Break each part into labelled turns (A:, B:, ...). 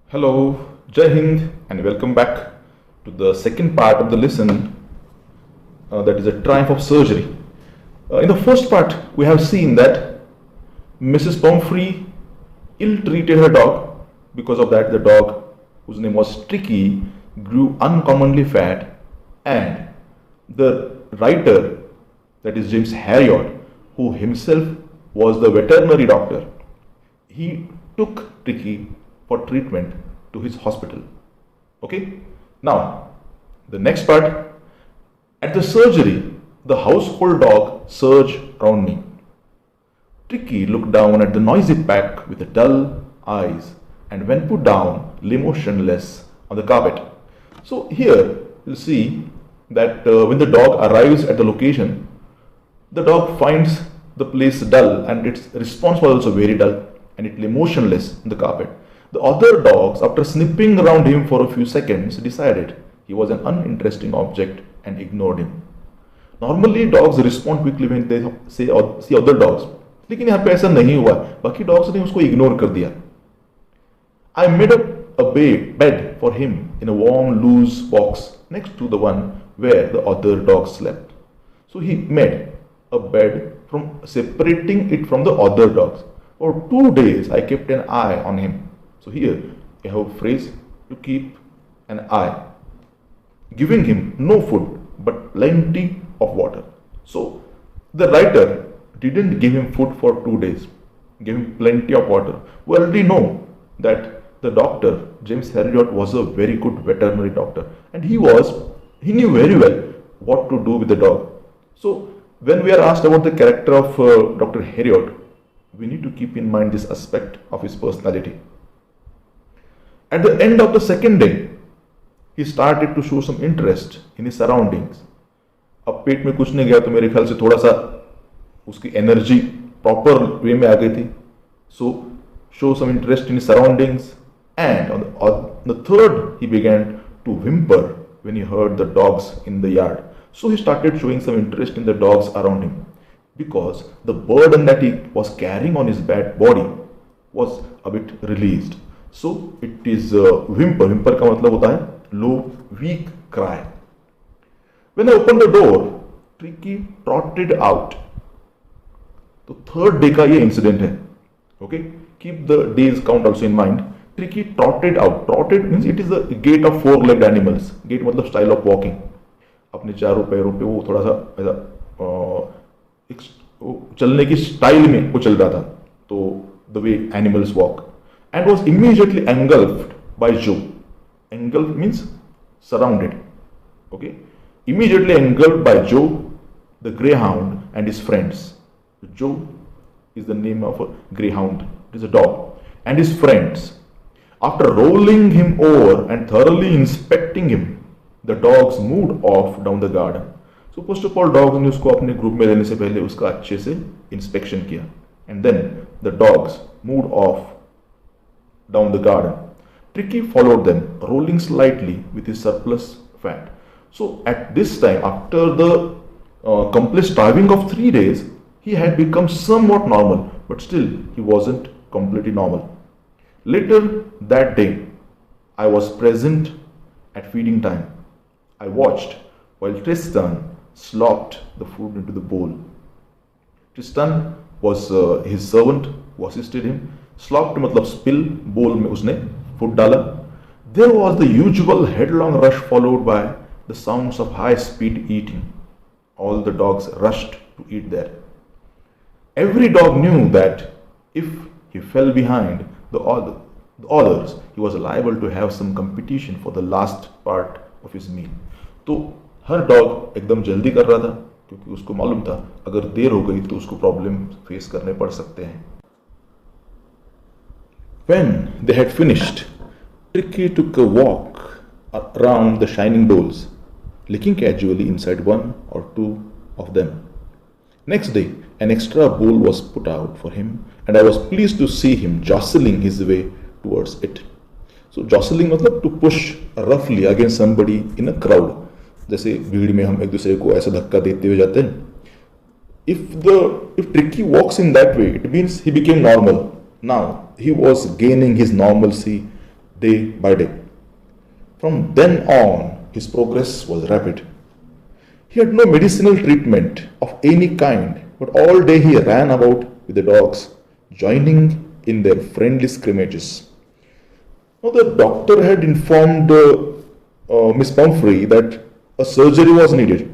A: Hello, Jai Hind, and welcome back to the second part of the lesson, that is a triumph of surgery. In the first part, we have seen that Mrs. Pomfrey ill-treated her dog. Because of that, the dog, whose name was Tricky, grew uncommonly fat, and the writer, that is James Harriot, who himself was the veterinary doctor, he took Tricky for treatment to his hospital. Okay, now the next part. At the surgery, the household dog surged around me. Tricky looked down at the noisy pack with dull eyes, and when put down, lay motionless on the carpet. So here you'll see that when the dog arrives at the location, the dog finds the place dull, and its response was also very dull, and it lay motionless on the carpet. The other dogs, after sniffing around him for a few seconds, decided he was an uninteresting object and ignored him. Normally dogs respond quickly when they see other dogs, लेकिन यहाँ पे ऐसा नहीं हुआ. बाकी dogs ने उसको ignore कर दिया. I made up a bed for him in a warm, loose box next to the one where the other dogs slept. So he made a bed from separating it from the other dogs. For 2 days I kept an eye on him. So here I have a phrase, to keep an eye, giving him no food but plenty of water. So the writer didn't give him food for 2 days, gave him plenty of water. We already know that the doctor, James Harriot, was a very good veterinary doctor, and he knew very well what to do with the dog. So when we are asked about the character of Dr. Harriot, we need to keep in mind this aspect of his personality. At the end of the second day, he started to show some interest in his surroundings. अब पेट में कुछ नहीं गया तो मेरे ख्याल से थोड़ा सा उसकी एनर्जी प्रॉपर वे में आ गई थी. So show some interest in his surroundings, and on the third he began to whimper when he heard the dogs in the yard. So he started showing some interest in the dogs around him, because the burden that he was carrying on his bad body was a bit released. So it is whimper. Whimper का मतलब होता है low, weak cry. When I opened the door, Tricky trotted out. तो third day का ये incident है. Okay, keep the days count also in mind. Tricky trotted out. Trotted means it is the gait of four-legged animals. Gait मतलब style of walking. अपने चारों पैरों पे वो थोड़ा सा ऐसा चलने की स्टाइल में वो चल रहा था. तो the way animals walk. And was immediately engulfed by Joe. Engulfed means surrounded. Okay, immediately engulfed by Joe, the greyhound, and his friends. Joe is the name of a greyhound. It is a dog, and his friends. After rolling him over and thoroughly inspecting him, the dogs moved off down the garden. So first of all, dogs ने उसको अपने group में लेने से पहले उसका अच्छे से inspection किया, and then the dogs moved off down the garden. Tricky followed them, rolling slightly with his surplus fat. So at this time, after the complete starving of 3 days, he had become somewhat normal, but still he wasn't completely normal. Later that day, I was present at feeding time. I watched while Tristan slopped the food into the bowl. Tristan was his servant who assisted him. Slopped मतलब spill, bowl में उसने food डाला. There was the usual headlong rush followed by the sounds of high-speed eating. All the dogs rushed to eat there. Every dog knew that if he fell behind the others, he was liable to have some competition for the last part of his meal. तो हर dog एकदम जल्दी कर रहा था, क्योंकि उसको मालूम था अगर देर हो गई तो उसको प्रॉब्लम फेस करने पड़ सकते हैं. When they had finished, Tricky took a walk around the shining bowls, licking casually inside one or two of them. Next day, an extra bowl was put out for him, and I was pleased to see him jostling his way towards it. So jostling मतलब to push roughly against somebody in a crowd. जैसे भीड़ में हम एक दूसरे को ऐसा धक्का देते हुए जाते हैं. If Tricky walks in that way, it means he became normal. Now he was gaining his normalcy day by day. From then on, his progress was rapid. He had no medicinal treatment of any kind, but all day he ran about with the dogs, joining in their friendly scrimmages. Now, the doctor had informed Miss Pumphrey that a surgery was needed.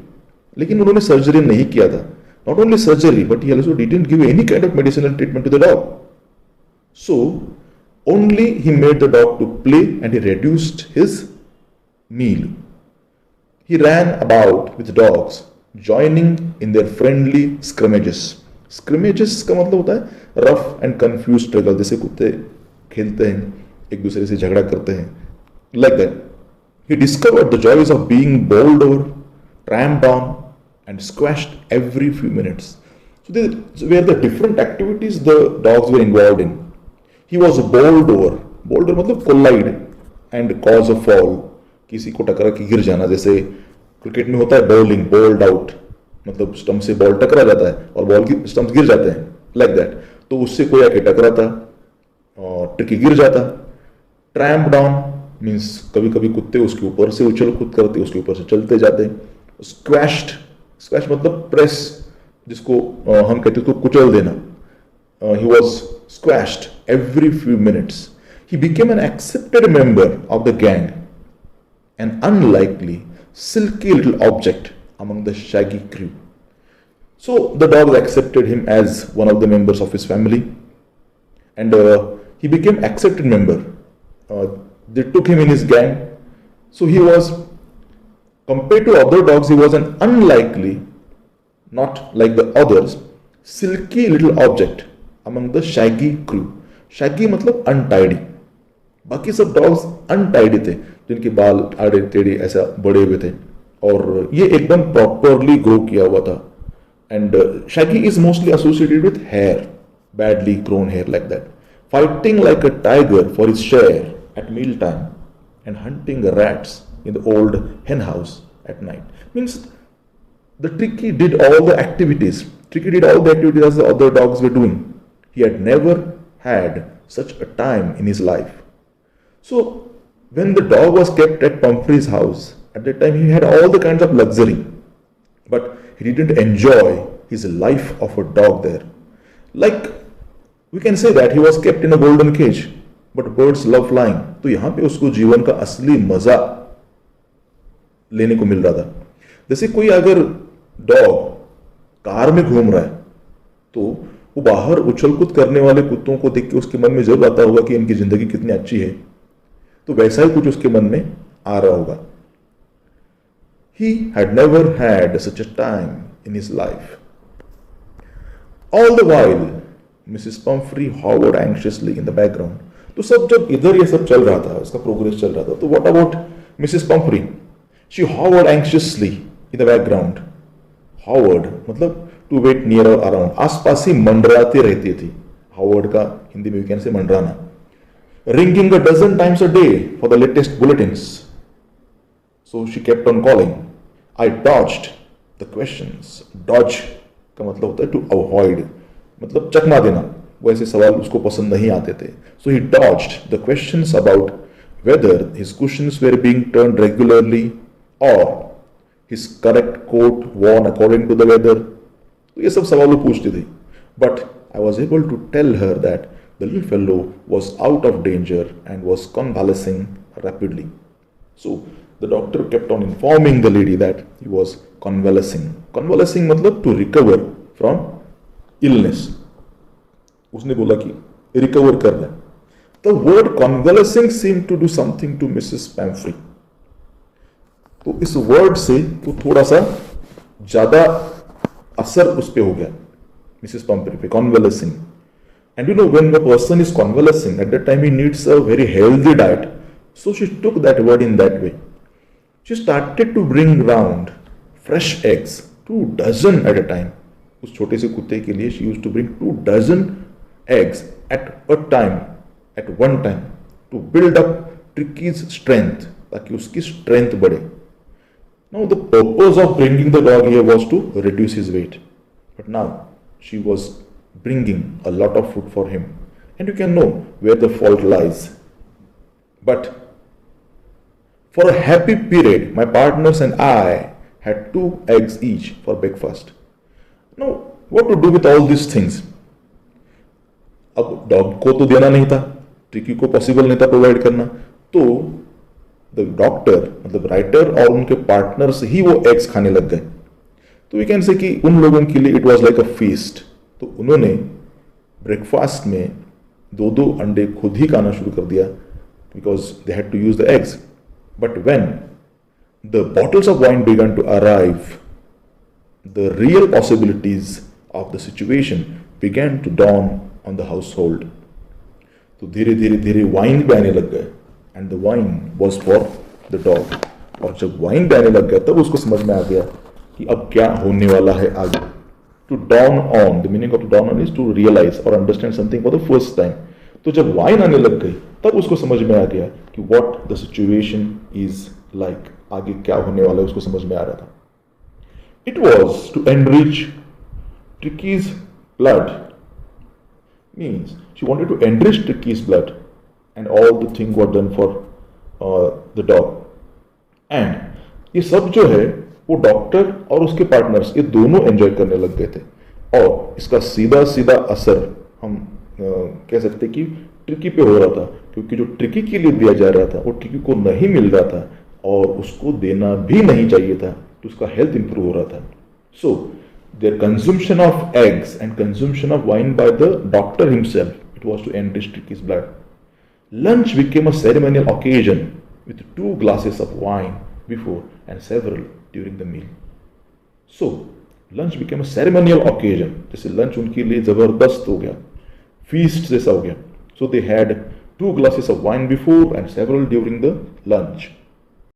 A: लेकिन उन्होंने surgery नहीं किया था. Not only surgery, but he also didn't give any kind of medicinal treatment to the dog. So, only he made the dog to play and he reduced his meal. He ran about with dogs, joining in their friendly scrimmages. Scrimmages का मतलब होता है rough and confused struggle. जैसे कुत्ते खेलते हैं, एक दूसरे से झगड़ा करते हैं. Like that. He discovered the joys of being bowled over, tramped on, and squashed every few minutes. So these were the different activities the dogs were involved in. He was bowled over. Bowled over मतलब collide and cause a fall. किसी को टकरा के गिर जाना. जैसे cricket में होता है बॉलिंग, बोल्ड आउट, मतलब स्टंप से बॉल टकरा जाता है और बॉल की स्टंप गिर जाते हैं. Like that. तो उससे कोई आके टकराता और ट्रिकी गिर जाता. ट्रैम्प डाउन मीन्स कभी कभी कुत्ते उसके ऊपर से उछल कूद करते, उसके ऊपर से चलते जाते. स्क्वैश्ड, स्क्वैश मतलब प्रेस, जिसको हम कहते हैं उसको कुचल देना. He was squashed every few minutes. He became an accepted member of the gang, an unlikely, silky little object among the shaggy crew. So the dogs accepted him as one of the members of his family, and he became accepted member. They took him in his gang. So he was, compared to other dogs, he was an unlikely, not like the others, silky little object among the shaggy crew. Shaggy मतलब untidy. बाकी सब dogs untidy थे, जिनके बाल आड़े टेढ़े ऐसा बड़े हुए थे, और ये एकदम प्रॉपरली ग्रो किया हुआ था. And shaggy is mostly associated with hair, badly grown hair like that, fighting like a tiger for his share at meal time and hunting rats in the old hen house at night. Means the Tricky did all the activities. Tricky did all the activities as the other dogs were doing. He had never had such a time in his life. So, when the dog was kept at Pumphrey's house, at that time he had all the kinds of luxury, but he didn't enjoy his life of a dog there. Like, we can say that he was kept in a golden cage, but birds love flying. तो यहाँ पे उसको जीवन का असली मजा लेने को मिल रहा था. जैसे कोई अगर डॉग कार में घूम रहा है, तो वो बाहर उछल कूद करने वाले कुत्तों को देख के उसके मन में जरूर आता होगा कि इनकी जिंदगी कितनी अच्छी है. तो वैसा ही कुछ उसके मन में आ रहा होगा. He had never had such a time in his life. All the while, Mrs. Pumphrey hovered anxiously in the background. तो सब जब इधर ये सब चल रहा था, इसका प्रोग्रेस चल रहा था, तो what about Mrs. Pumphrey? She hovered anxiously in the background. Hovered मतलब to wait near or around. आसपास ही मंडराती रहती थी. Hovered का हिंदी में कैसे मंडराना. Ringing a dozen times a day for the latest bulletins. So she kept on calling. I dodged the questions. Dodge का मतलब होता है to avoid, मतलब चकमा देना. वैसे सवाल उसको पसंद नहीं आते थे. So he dodged the questions about whether his cushions were being turned regularly or his correct coat worn according to the weather. तो ये सब सवाल वो पूछती थी. But I was able to tell her that the little fellow was out of danger and was convalescing rapidly. So the doctor kept on informing the lady that he was convalescing. Convalescing मतलब to recover from illness. उसने बोला कि recover कर रहा है. The word convalescing seemed to do something to Mrs. Pumphrey. तो इस word से तो थोड़ा सा ज्यादा असर उस पे हो गया मिसेस Pumphrey पे, convalescing. And you know, when a person is convalescing, at that time he needs a very healthy diet. So she took that word in that way. She started to bring round fresh eggs, 2 dozen at a time. उस छोटे से कुत्ते के लिए she used to bring 2 dozen eggs at a time, at one time, to build up Tricky's strength, ताकि उसकी strength बढ़े. Now the purpose of bringing the dog here was to reduce his weight. But now she was bringing a lot of food for him, and you can know where the fault lies. But for a happy period, my partners and I had 2 eggs each for breakfast. Now, what to do with all these things? अब dog को तो देना नहीं था, tricky को possible नहीं था provide करना, तो द डॉक्टर मतलब राइटर और उनके पार्टनर्स ही वो एग्स खाने लग गए. तो वी कैन से कि उन लोगों के लिए it was like a feast. तो उन्होंने ब्रेकफास्ट में 2 अंडे खुद ही खाना शुरू कर दिया because they had to use the eggs. But when the bottles of wine began to arrive, the real possibilities of the situation began to dawn on the household. तो धीरे धीरे धीरे वाइन भी आने लग गए and the wine was for the dog. और जब वाइन भी आने लग गया तब उसको समझ में आ गया कि अब क्या होने वाला है आगे. To dawn on, the meaning of dawn on is to realize और understand something for the first time. तो जब वाइन आने लग गई तब उसको समझ में आ गया कि what the situation is like, आगे क्या होने वाला है उसको समझ में आ रहा था. It was to enrich Tricky's blood, means she wanted to enrich Tricky's blood, and all the thing were done for the dog. And ये सब जो है वो डॉक्टर और उसके पार्टनर्स ये दोनों एंजॉय करने लग गए थे. और इसका सीधा सीधा असर हम कह सकते कि ट्रिकी पे हो रहा था, क्योंकि जो ट्रिकी के लिए दिया जा रहा था वो ट्रिकी को नहीं मिल रहा था और उसको देना भी नहीं चाहिए था, तो उसका हेल्थ इंप्रूव हो रहा था. सो their consumption of eggs and consumption of wine by the doctor himself, it was to enrich Tricky's blood. Lunch became a ceremonial occasion with 2 glasses of wine before and several during the meal. So, lunch became a ceremonial occasion. जैसे lunch उनके लिए जबरदस्त हो गया, feast जैसा हो गया. So they had 2 glasses of wine before and several during the lunch.